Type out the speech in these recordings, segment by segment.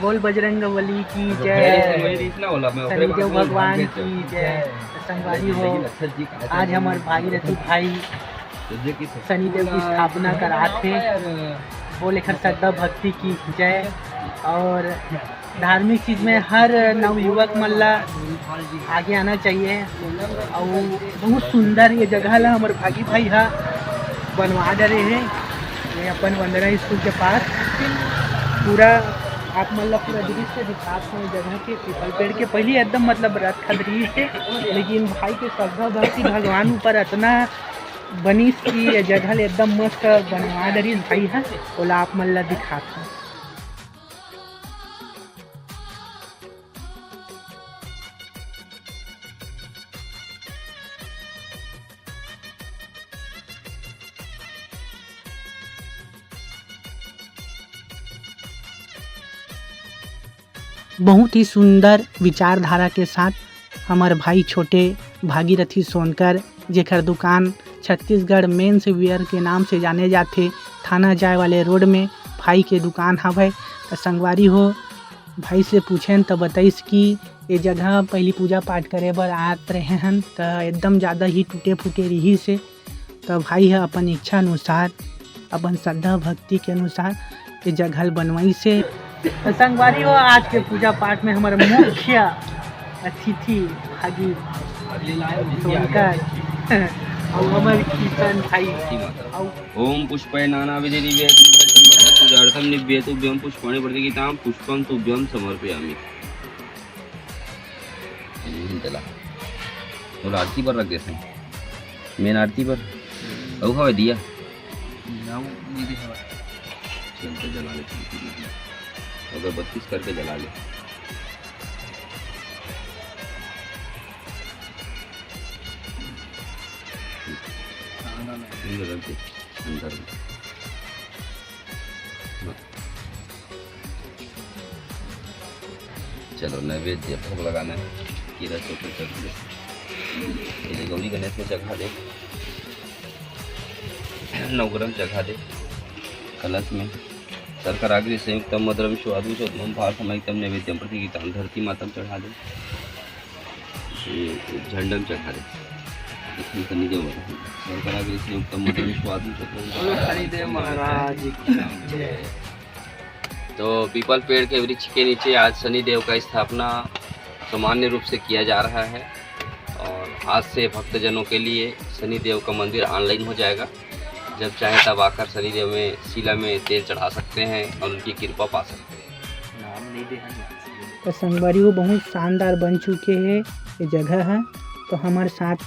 बोल बजरंगबली की जय, शनिदेव भगवान की जय। संगवारी हो, आज हमारे भागीरथी भाई शनिदेव की स्थापना कराते, बोले खर श्रद्धा भक्ति की जय। और धार्मिक चीज़ में हर नवयुवक मल्ला आगे आना चाहिए। और बहुत सुंदर ये जगह ला हमारे भागी भाई हा बनवा डरे है। ये अपन वंदना स्कूल के पास पूरा आप मतलब पूरा दृश्य दिखाते हैं जगह के। पीपल पेड़ के पहले एकदम मतलब रथ खदरी थे, लेकिन भाई के श्रद्धा भक्ति भगवान ऊपर इतना बनीस की ये जगह एकदम मस्त बनवा डरी भाई है, बोला आप मतलब दिखाते हैं। बहुत ही सुंदर विचारधारा के साथ हमारे भाई छोटे भागीरथी सोनकर, जेकर दुकान छत्तीसगढ़ मेंस वियर के नाम से जाने जाते, थाना जाए वाले रोड में भाई के दुकान हवे। तो संगवारी हो, भाई से पूछें तो बताइस कि ये जगह पहली पूजा पाठ करे बर आत रहे हैं, तो एकदम ज़्यादा ही टूटे फूटे रही से। तो भाई है अपन इच्छा अनुसार, अपन श्रद्धा भक्ति के अनुसार ये जगह बनवाई से। संगवारी हो, आज के पूजा पाठ में हमारे मुख्य अतिथि भागी सोनकर और हमारे किशन भाई। ओम पुष्पाय नानाविधि दिव्य पूजार्थम निवेदुभ्यं पुष्पाणि प्रतिगीतां पुष्पं तुभ्यं समर्पयामि। चला और आरती पर रख देते हैं, मेन आरती पर और हवा दिया चलते जला लेते, अगर 32 करके जला ले। अंदर चलो नैवेद्य भोग लगाना है। कीरा चौके चढ़ गौरी गणेश में चढ़ा दे, नवग्रह चढ़ा दे, कलश में शर्कराग्नि संयुक्तम मधुरम स्वादुषोत्तमं भासमयितम नैवेद्यम प्रतिगीतां धरती मातम चढ़ा दे, झंडम चढ़ा दे। इसमें शनिदेव शर्कराग्नि संयुक्तम मधुरम स्वादुषोत्तमं शनिदेव महाराज। तो पीपल पेड़ के वृक्ष के नीचे आज शनिदेव का स्थापना सामान्य रूप से किया जा रहा है, और आज से भक्तजनों के लिए शनिदेव का मंदिर ऑनलाइन हो जाएगा। जब चाहे तब आकर शनिदेव में शिला में तेल चढ़ा सकते हैं और उनकी कृपा पा सकते हैं। नाम नहीं दे तो संगवारी वो बहुत शानदार बन चुके हैं ये जगह है। तो हमारे साथ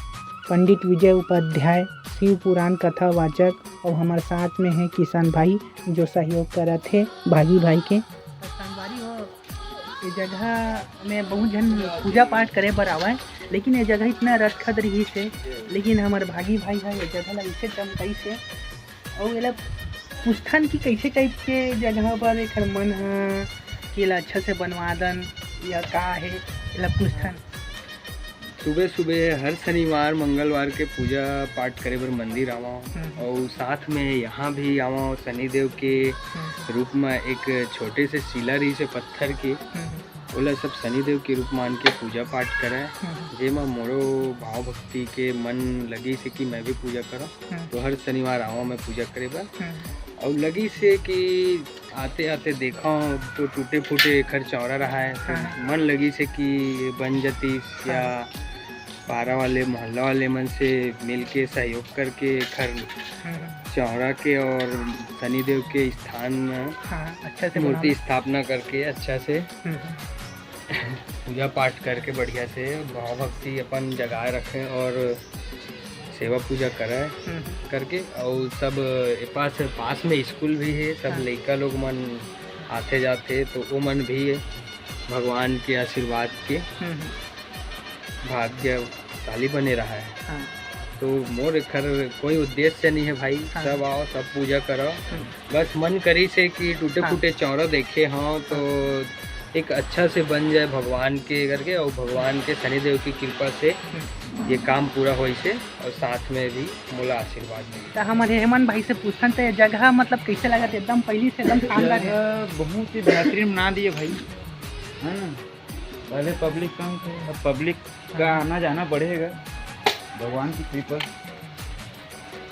पंडित विजय उपाध्याय शिव पुराण कथा वाचक, और हमारे साथ में है किशन भाई जो सहयोग कर थे भागी भाई के। तो संगवारी हो, ये जगह में बहुत जन पूजा पाठ करे बर आवा, लेकिन ये जगह इतना रखद रही से, लेकिन हमारे भागी भाई है ये जगह ला इसे चमकाई से। और ये पुस्तन की कैसे टाइप के जगह पर एक मन है कि अच्छा से बनवा दन या का है ये पुस्तन। सुबह सुबह हर शनिवार मंगलवार के पूजा पाठ करे बर मंदिर आवा, और साथ में यहाँ भी आवा शनिदेव के रूप में एक छोटे से शिला रही से पत्थर की, ओला सब शनिदेव के रूप मान के पूजा पाठ करे, जेमा मोरो भाव भक्ति के मन लगी से कि मैं भी पूजा करो। तो हर शनिवार आवा मैं पूजा करे बर, और लगी से कि आते आते देखा तो टूटे फूटे खर चौड़ा रहा है, तो मन लगी से कि बन जाती, या पारा वाले मोहल्ला वाले मन से मिल के सहयोग करके खर चौड़ा के और शनिदेव के स्थान में अच्छा से मूर्ति स्थापना करके अच्छा से पूजा पाठ करके बढ़िया से भाव भक्ति अपन जगाए रखें और सेवा पूजा कराए करके। और सब पास में स्कूल भी है, सब लड़का लोग मन आते जाते, तो वो मन भी भगवान के आशीर्वाद के भाग्यशाली बने रहा है। तो मोर खर कोई उद्देश्य नहीं है भाई, सब आओ सब पूजा करो, बस मन करी से कि टूटे फूटे चौरा देखे हाँ तो एक अच्छा से बन जाए भगवान के करके, और भगवान के शनिदेव की कृपा से ये काम पूरा होई से और साथ में भी मोला आशीर्वाद मिली। तो हमारे हेमंत भाई से पूछन तो जगह मतलब कैसे लगा था? एकदम पहली से एकदम शानदार है। बहुत ही बेहतरीन बना दिए भाई, है ना। पहले पब्लिक कम थे, अब पब्लिक का आना जाना बढ़ेगा, भगवान की कृपा।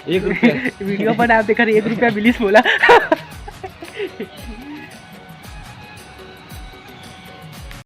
1 रुपया वीडियो पर आप देखा 1 रुपया बिलिस बोला।